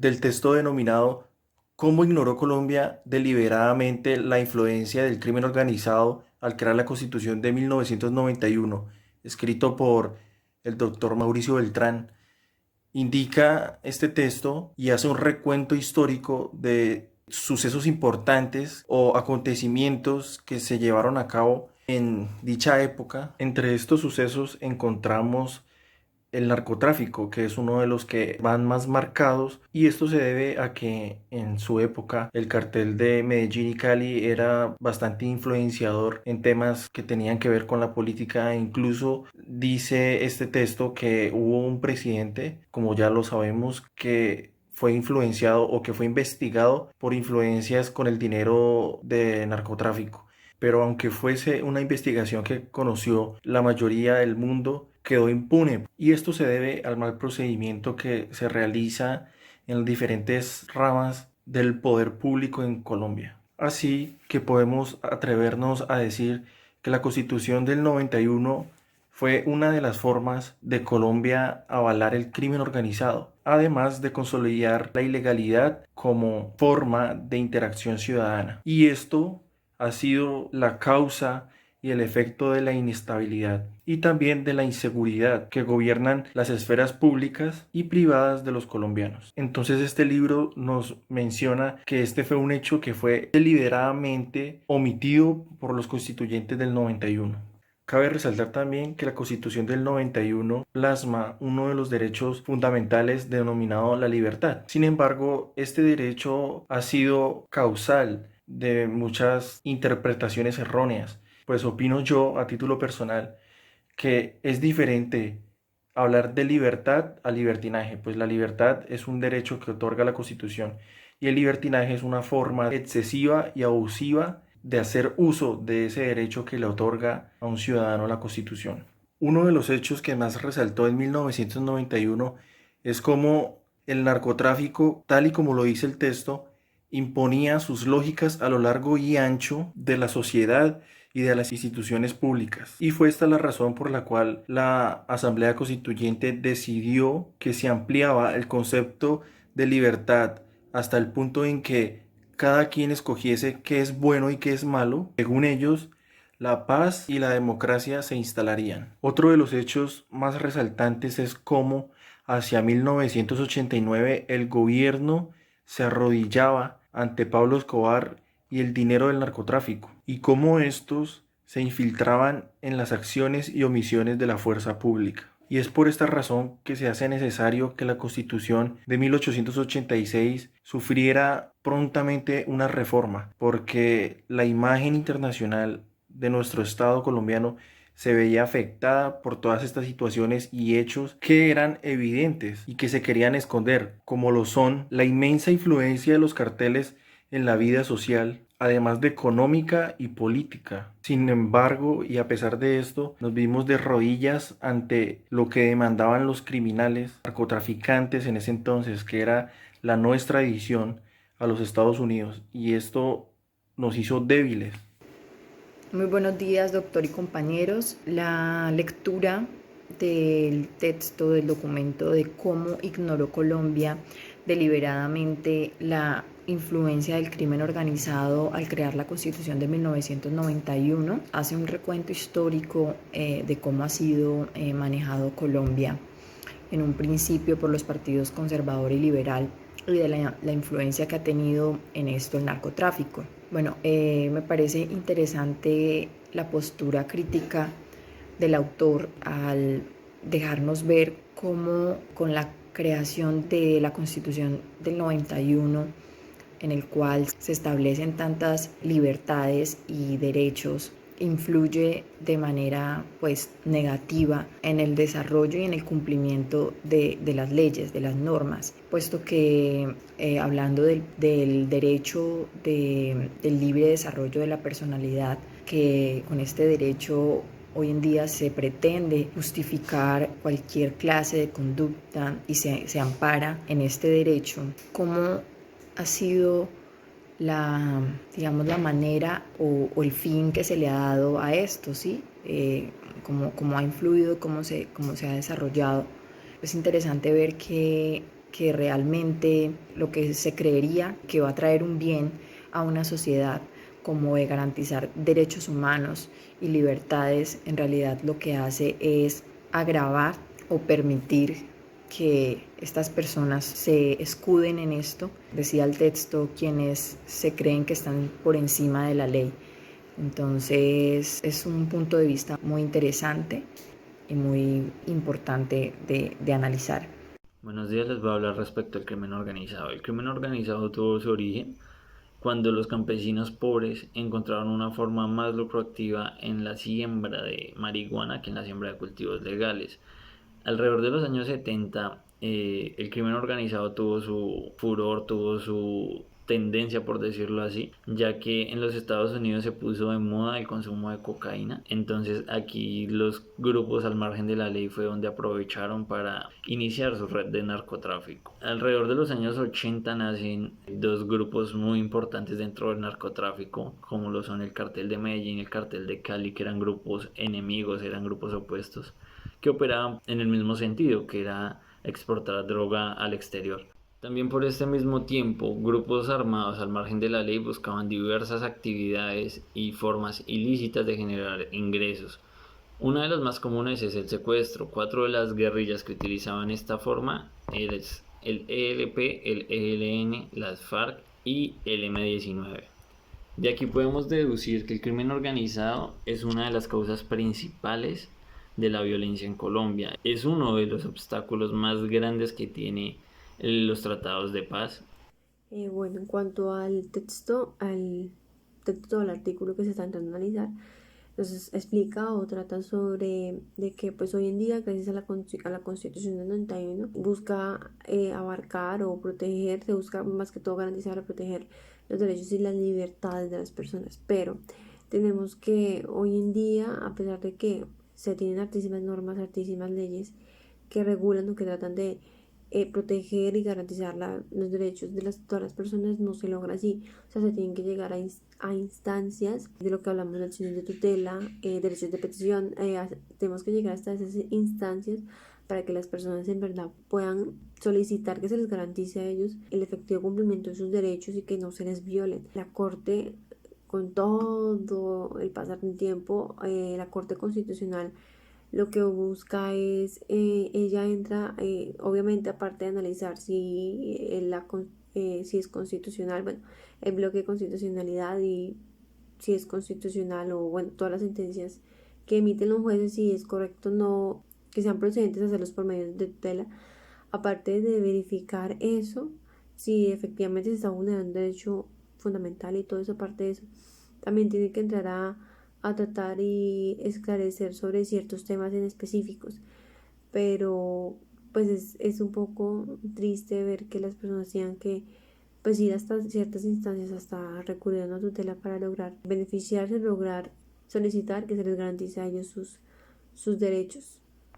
del texto denominado ¿Cómo ignoró Colombia deliberadamente la influencia del crimen organizado al crear la Constitución de 1991, escrito por el doctor Mauricio Beltrán? Indica este texto y hace un recuento histórico de sucesos importantes o acontecimientos que se llevaron a cabo en dicha época. Entre estos sucesos encontramos el narcotráfico, que es uno de los que van más marcados, y esto se debe a que en su época el cartel de Medellín y Cali era bastante influenciador en temas que tenían que ver con la política. E incluso dice este texto que hubo un presidente, como ya lo sabemos, que fue influenciado o que fue investigado por influencias con el dinero de narcotráfico. Pero aunque fuese una investigación que conoció la mayoría del mundo, quedó impune. Y esto se debe al mal procedimiento que se realiza en las diferentes ramas del poder público en Colombia. Así que podemos atrevernos a decir que la Constitución del 91 fue una de las formas de Colombia avalar el crimen organizado, además de consolidar la ilegalidad como forma de interacción ciudadana. Y esto ha sido la causa y el efecto de la inestabilidad y también de la inseguridad que gobiernan las esferas públicas y privadas de los colombianos. Entonces este libro nos menciona que este fue un hecho que fue deliberadamente omitido por los constituyentes del 91. Cabe resaltar también que la Constitución del 91 plasma uno de los derechos fundamentales denominado la libertad. Sin embargo, este derecho ha sido causal de muchas interpretaciones erróneas. Pues opino yo, a título personal, que es diferente hablar de libertad a libertinaje, pues la libertad es un derecho que otorga la Constitución y el libertinaje es una forma excesiva y abusiva de hacer uso de ese derecho que le otorga a un ciudadano la Constitución. Uno de los hechos que más resaltó en 1991 es cómo el narcotráfico, tal y como lo dice el texto, imponía sus lógicas a lo largo y ancho de la sociedad y de las instituciones públicas. Y fue esta la razón por la cual la Asamblea Constituyente decidió que se ampliaba el concepto de libertad hasta el punto en que cada quien escogiese qué es bueno y qué es malo. Según ellos, la paz y la democracia se instalarían. Otro de los hechos más resaltantes es cómo hacia 1989 el gobierno se arrodillaba ante Pablo Escobar y el dinero del narcotráfico, y cómo estos se infiltraban en las acciones y omisiones de la fuerza pública. Y es por esta razón que se hace necesario que la Constitución de 1886 sufriera prontamente una reforma, porque la imagen internacional de nuestro Estado colombiano se veía afectada por todas estas situaciones y hechos que eran evidentes y que se querían esconder, como lo son la inmensa influencia de los carteles en la vida social, además de económica y política. Sin embargo, y a pesar de esto, nos vimos de rodillas ante lo que demandaban los criminales, narcotraficantes en ese entonces, que era la no extradición a los Estados Unidos, y esto nos hizo débiles. Muy buenos días, doctor y compañeros. La lectura del texto del documento de cómo ignoró Colombia deliberadamente la influencia del crimen organizado al crear la Constitución de 1991 hace un recuento histórico de cómo ha sido manejado Colombia en un principio por los partidos conservador y liberal y de la influencia que ha tenido en esto el narcotráfico. Bueno, me parece interesante la postura crítica del autor al dejarnos ver cómo con la creación de la Constitución del 91, en el cual se establecen tantas libertades y derechos, influye de manera pues negativa en el desarrollo y en el cumplimiento de las leyes, de las normas, puesto que hablando del derecho del libre desarrollo de la personalidad, que con este derecho hoy en día se pretende justificar cualquier clase de conducta y se ampara en este derecho, cómo ha sido digamos, la manera o el fin que se le ha dado a esto, ¿sí? Cómo ha influido, cómo se ha desarrollado. Es interesante ver que que realmente lo que se creería que va a traer un bien a una sociedad, como de garantizar derechos humanos y libertades, en realidad lo que hace es agravar o permitir que estas personas se escuden en esto. Decía el texto, quienes se creen que están por encima de la ley. Entonces es un punto de vista muy interesante y muy importante de analizar. Buenos días, les voy a hablar respecto al crimen organizado. El crimen organizado tuvo su origen cuando los campesinos pobres encontraron una forma más lucrativa en la siembra de marihuana que en la siembra de cultivos legales. Alrededor de los años 70, el crimen organizado tuvo su furor, tuvo su tendencia, por decirlo así, ya que en los Estados Unidos se puso de moda el consumo de cocaína. Entonces aquí los grupos al margen de la ley fue donde aprovecharon para iniciar su red de narcotráfico. Alrededor de los años 80 nacen dos grupos muy importantes dentro del narcotráfico, como lo son el cartel de Medellín y el cartel de Cali, que eran grupos enemigos, eran grupos opuestos, que operaban en el mismo sentido, que era exportar droga al exterior. También por este mismo tiempo, grupos armados al margen de la ley buscaban diversas actividades y formas ilícitas de generar ingresos. Una de las más comunes es el secuestro. Cuatro de las guerrillas que utilizaban esta forma eran el ELP, el ELN, las FARC y el M-19. De aquí podemos deducir que el crimen organizado es una de las causas principales de la violencia en Colombia. Es uno de los obstáculos más grandes que tiene los tratados de paz. Bueno, en cuanto al texto del artículo que se está intentando analizar, entonces explica o trata sobre de que pues hoy en día, gracias a la Constitución del 91, busca abarcar o proteger, se busca más que todo garantizar o proteger los derechos y las libertades de las personas, pero tenemos que hoy en día, a pesar de que se tienen altísimas normas, altísimas leyes que regulan o que tratan de proteger y garantizar los derechos de todas las personas, no se logra así. O sea, se tienen que llegar a instancias de lo que hablamos de acciones de tutela, derechos de petición. Tenemos que llegar hasta esas instancias para que las personas en verdad puedan solicitar que se les garantice a ellos el efectivo cumplimiento de sus derechos y que no se les violen. La Corte, con todo el pasar del tiempo, la Corte Constitucional lo que busca es, ella entra, obviamente aparte de analizar si es constitucional, bueno, el bloque de constitucionalidad y si es constitucional o bueno, todas las sentencias que emiten los jueces, si es correcto o no, que sean procedentes a hacerlos por medio de tutela, aparte de verificar eso, si efectivamente se está vulnerando un derecho fundamental y todo eso, aparte de eso, también tiene que entrar a tratar y esclarecer sobre ciertos temas en específicos, pero pues es un poco triste ver que las personas tengan que pues ir hasta ciertas instancias, hasta recurrir a una tutela para lograr beneficiarse, lograr solicitar que se les garantice a ellos sus derechos.